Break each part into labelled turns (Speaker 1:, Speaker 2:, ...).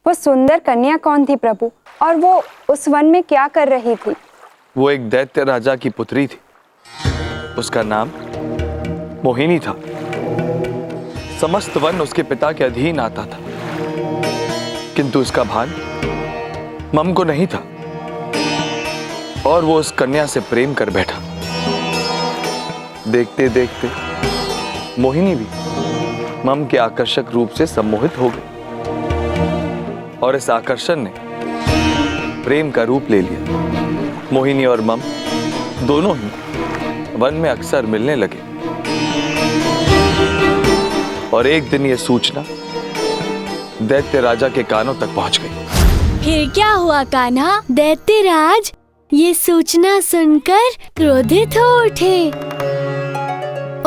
Speaker 1: वो सुंदर कन्या कौन थी प्रभु, और वो उस वन में क्या कर रही थी?
Speaker 2: वो एक दैत्य राजा की पुत्री थी। उसका नाम मोहिनी था। समस्त वन उसके पिता के अधीन आता था, किंतु उसका भान मम को नहीं था और वो उस कन्या से प्रेम कर बैठा। देखते देखते मोहिनी भी मम के आकर्षक रूप से सम्मोहित हो गई और इस आकर्षण ने प्रेम का रूप ले लिया। मोहिनी और मम दोनों ही वन में अक्सर मिलने लगे और एक दिन यह सूचना दैत्य राजा के कानों तक पहुंच गई।
Speaker 3: फिर क्या हुआ कान्हा? दैत्यराज ये सूचना सुनकर क्रोधित हो उठे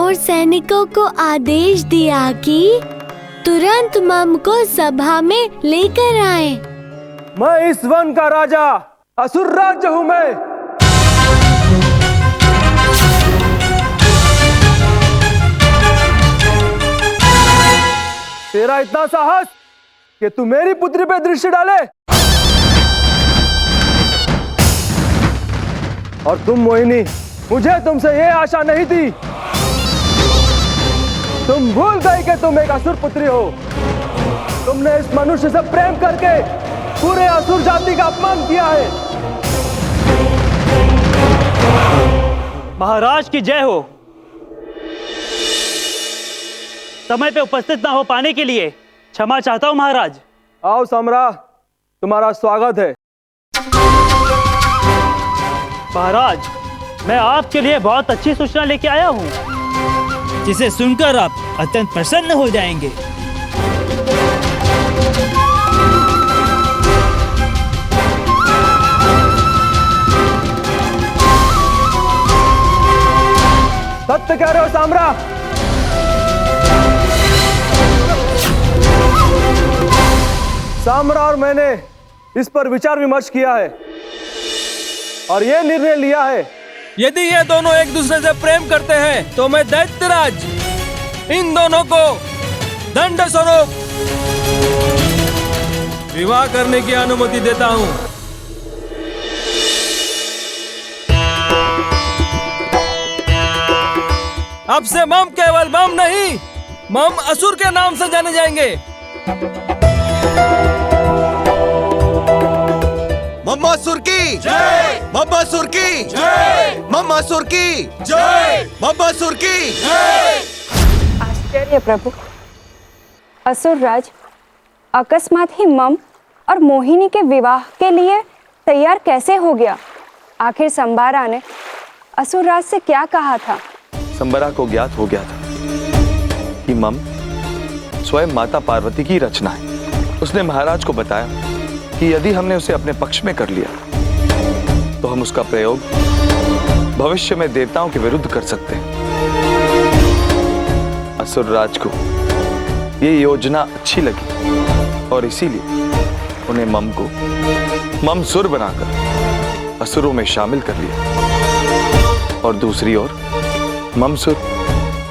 Speaker 3: और सैनिकों को आदेश दिया कि तुरंत मम को सभा में लेकर आए।
Speaker 4: मैं इस वन का राजा असुर राज्य हूँ मैं। तेरा इतना साहस कि तू मेरी पुत्री पे दृष्टि डाले, और तुम मोहिनी, मुझे तुमसे ये आशा नहीं थी। तुम भूल गई कि तुम एक असुर पुत्री हो। तुमने इस मनुष्य से प्रेम करके पूरे असुर जाति का अपमान किया है।
Speaker 5: महाराज की जय हो। समय पे उपस्थित ना हो पाने के लिए क्षमा चाहता हूं महाराज।
Speaker 4: आओ सम्रा, तुम्हारा स्वागत है।
Speaker 5: महाराज, मैं आपके लिए बहुत अच्छी सूचना लेके आया हूं,
Speaker 6: जिसे सुनकर आप अत्यंत प्रसन्न हो जाएंगे।
Speaker 4: सत्य कह रहे हो सम्रा? सम्रा और मैंने इस पर विचार विमर्श किया है और यह निर्णय लिया है,
Speaker 7: यदि ये दोनों एक दूसरे से प्रेम करते हैं तो मैं दैत्यराज इन दोनों को दंड स्वरूप विवाह करने की अनुमति देता हूं। अब से मम केवल मम नहीं, मम असुर के नाम से जाने जाएंगे।
Speaker 8: मम्मासुर की जय, मम्मासुर की जय, मम्मासुर की जय, मम्मासुर की जय।
Speaker 1: आश्चर्य प्रभु, असुर राज अकस्मात ही मम और मोहिनी के विवाह के लिए तैयार कैसे हो गया? आखिर संबारा ने असुर राज से क्या कहा था?
Speaker 2: संबरा को ज्ञात हो गया था कि मम स्वयं माता पार्वती की रचना है। उसने महाराज को बताया कि यदि हमने उसे अपने पक्ष में कर लिया तो हम उसका प्रयोग भविष्य में देवताओं के विरुद्ध कर सकते हैं। असुर राज को ये योजना अच्छी लगी और इसीलिए उन्हें मम को ममसुर बनाकर असुरों में शामिल कर लिया और दूसरी ओर ममसुर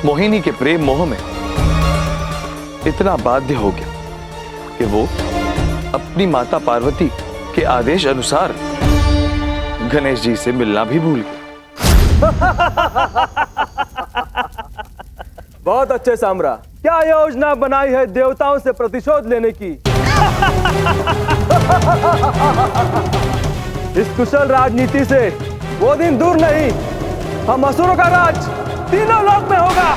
Speaker 2: मोहिनी के प्रेम मोह में इतना बाध्य हो गया कि वो अपनी माता पार्वती के आदेश अनुसार गणेश जी से मिलना भी भूल गया।
Speaker 4: बहुत अच्छे सम्रा, क्या योजना बनाई है देवताओं से प्रतिशोध लेने की। इस कुशल राजनीति से वो दिन दूर नहीं, हम असुरों का राज तीनों लोक में होगा।